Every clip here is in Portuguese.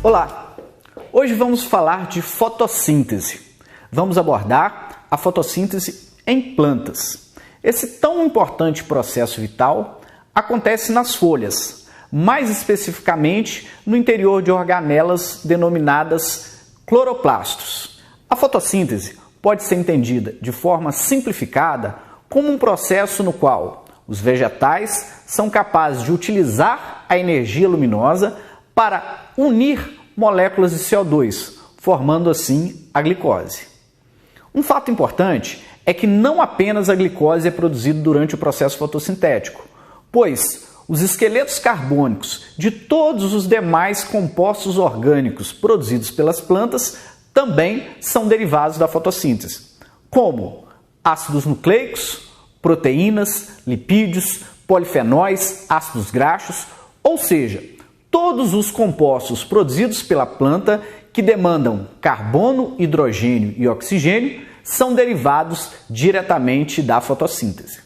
Olá! Hoje vamos falar de fotossíntese. Vamos abordar a fotossíntese em plantas. Esse tão importante processo vital acontece nas folhas, mais especificamente no interior de organelas denominadas cloroplastos. A fotossíntese pode ser entendida de forma simplificada como um processo no qual os vegetais são capazes de utilizar a energia luminosa para unir moléculas de CO2, formando assim a glicose. Um fato importante é que não apenas a glicose é produzida durante o processo fotossintético, pois os esqueletos carbônicos de todos os demais compostos orgânicos produzidos pelas plantas também são derivados da fotossíntese, como ácidos nucleicos, proteínas, lipídios, polifenóis, ácidos graxos, ou seja, todos os compostos produzidos pela planta que demandam carbono, hidrogênio e oxigênio são derivados diretamente da fotossíntese.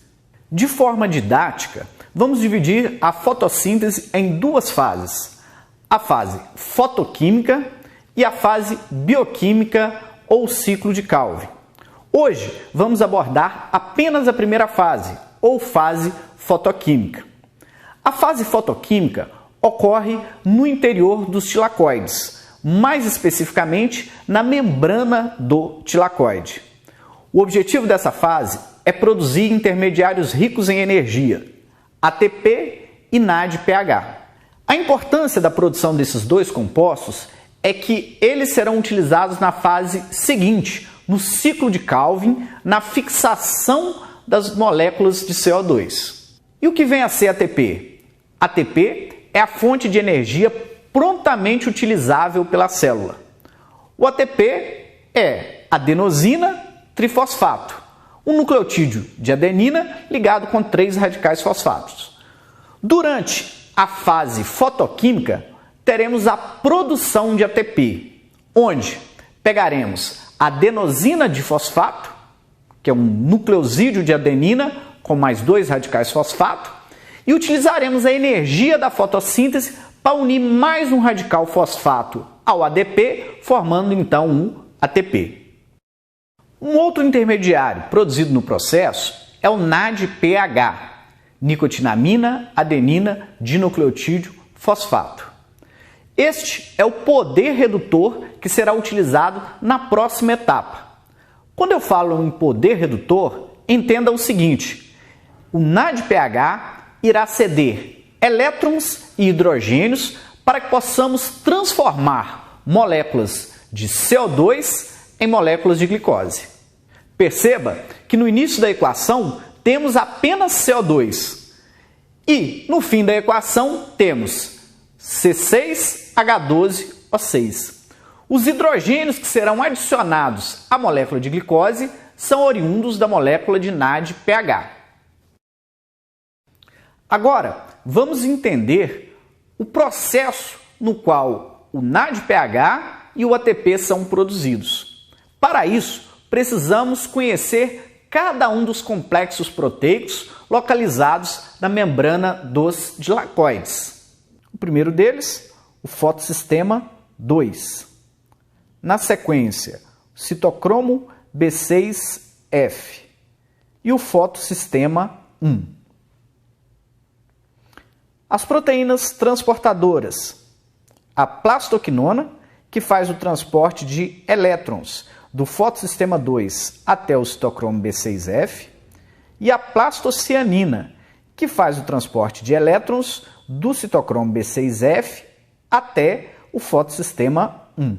De forma didática, vamos dividir a fotossíntese em duas fases: a fase fotoquímica e a fase bioquímica ou ciclo de Calvin. Hoje vamos abordar apenas a primeira fase, ou fase fotoquímica. A fase fotoquímica ocorre no interior dos tilacoides, mais especificamente na membrana do tilacoide. O objetivo dessa fase é produzir intermediários ricos em energia, ATP e NADPH. A importância da produção desses dois compostos é que eles serão utilizados na fase seguinte, no ciclo de Calvin, na fixação das moléculas de CO2. E o que vem a ser ATP? ATP é a fonte de energia prontamente utilizável pela célula. O ATP é adenosina trifosfato, um nucleotídeo de adenina ligado com 3 radicais fosfatos. Durante a fase fotoquímica, teremos a produção de ATP, onde pegaremos adenosina difosfato, que é um nucleosídeo de adenina com mais 2 radicais fosfato, e utilizaremos a energia da fotossíntese para unir mais um radical fosfato ao ADP, formando então um ATP. Um outro intermediário produzido no processo é o NADPH, nicotinamina, adenina, dinucleotídeo, fosfato. Este é o poder redutor que será utilizado na próxima etapa. Quando eu falo em poder redutor, entenda o seguinte: o NADPH irá ceder elétrons e hidrogênios para que possamos transformar moléculas de CO2 em moléculas de glicose. Perceba que no início da equação temos apenas CO2 e no fim da equação temos C6H12O6. Os hidrogênios que serão adicionados à molécula de glicose são oriundos da molécula de NADPH. Agora, vamos entender o processo no qual o NADPH e o ATP são produzidos. Para isso, precisamos conhecer cada um dos complexos proteicos localizados na membrana dos tilacoides. O primeiro deles, o fotossistema 2. Na sequência, o citocromo B6F e o fotossistema 1. As proteínas transportadoras: a plastoquinona, que faz o transporte de elétrons do fotossistema 2 até o citocromo B6F, e a plastocianina, que faz o transporte de elétrons do citocromo B6F até o fotossistema 1.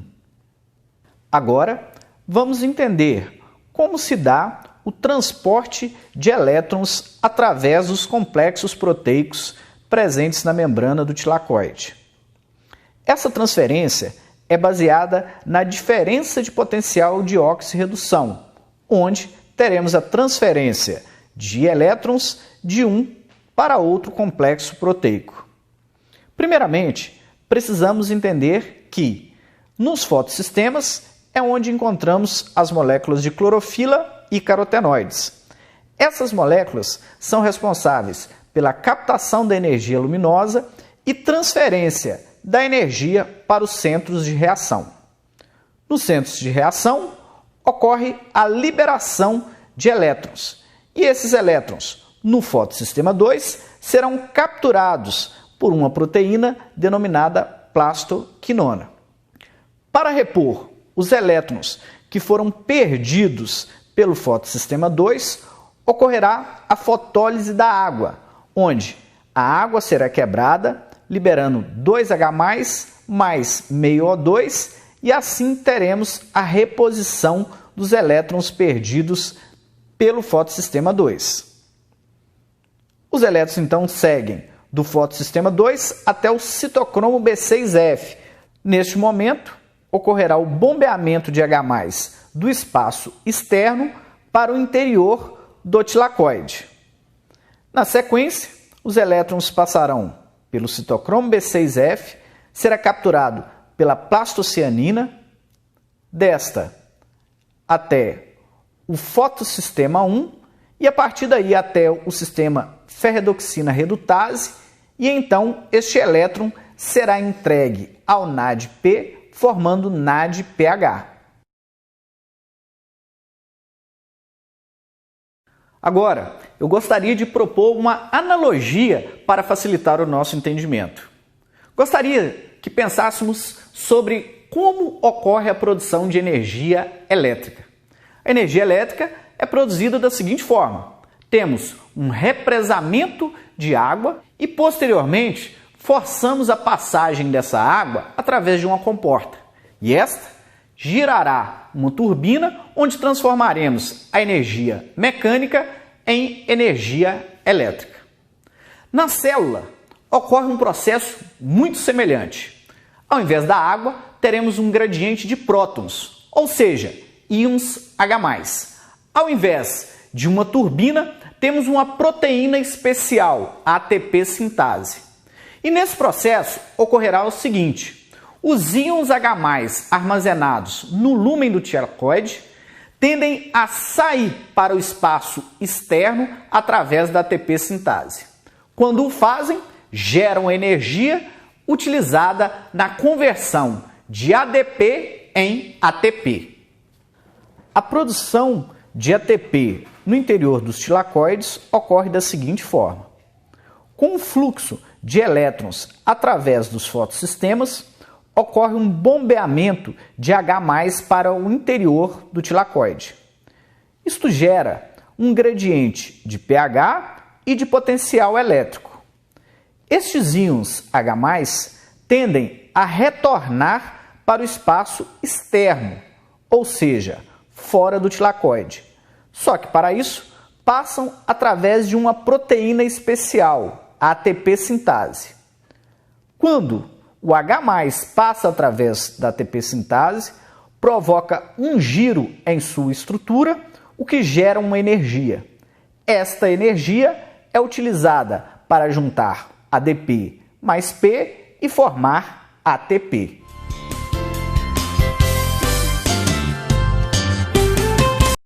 Agora, vamos entender como se dá o transporte de elétrons através dos complexos proteicos presentes na membrana do tilacoide. Essa transferência é baseada na diferença de potencial de oxirredução, onde teremos a transferência de elétrons de um para outro complexo proteico. Primeiramente, precisamos entender que nos fotossistemas é onde encontramos as moléculas de clorofila e carotenoides. Essas moléculas são responsáveis pela captação da energia luminosa e transferência da energia para os centros de reação. Nos centros de reação, ocorre a liberação de elétrons. E esses elétrons, no fotossistema 2, serão capturados por uma proteína denominada plastoquinona. Para repor os elétrons que foram perdidos pelo fotossistema 2, ocorrerá a fotólise da água, onde a água será quebrada, liberando 2H+, mais meio O2, e assim teremos a reposição dos elétrons perdidos pelo fotossistema 2. Os elétrons então seguem do fotossistema 2 até o citocromo B6F. Neste momento, ocorrerá o bombeamento de H+ do espaço externo para o interior do tilacoide. Na sequência, os elétrons passarão pelo citocromo B6F, será capturado pela plastocianina, desta até o fotossistema 1 e a partir daí até o sistema ferredoxina redutase, e então este elétron será entregue ao NADP, formando NADPH. Agora, eu gostaria de propor uma analogia para facilitar o nosso entendimento. Gostaria que pensássemos sobre como ocorre a produção de energia elétrica. A energia elétrica é produzida da seguinte forma: temos um represamento de água e, posteriormente, forçamos a passagem dessa água através de uma comporta. E esta girará uma turbina onde transformaremos a energia mecânica em energia elétrica. Na célula, ocorre um processo muito semelhante. Ao invés da água, teremos um gradiente de prótons, ou seja, íons H+. Ao invés de uma turbina, temos uma proteína especial, a ATP sintase. E nesse processo ocorrerá o seguinte: os íons H+ armazenados no lúmen do tilacoide tendem a sair para o espaço externo através da ATP sintase. Quando o fazem, geram energia utilizada na conversão de ADP em ATP. A produção de ATP no interior dos tilacoides ocorre da seguinte forma: com o fluxo de elétrons através dos fotossistemas, ocorre um bombeamento de H+ para o interior do tilacoide. Isto gera um gradiente de pH e de potencial elétrico. Estes íons H+ tendem a retornar para o espaço externo, ou seja, fora do tilacoide. Só que para isso passam através de uma proteína especial, a ATP sintase. Quando o H+ passa através da ATP sintase, provoca um giro em sua estrutura, o que gera uma energia. Esta energia é utilizada para juntar ADP mais P e formar ATP.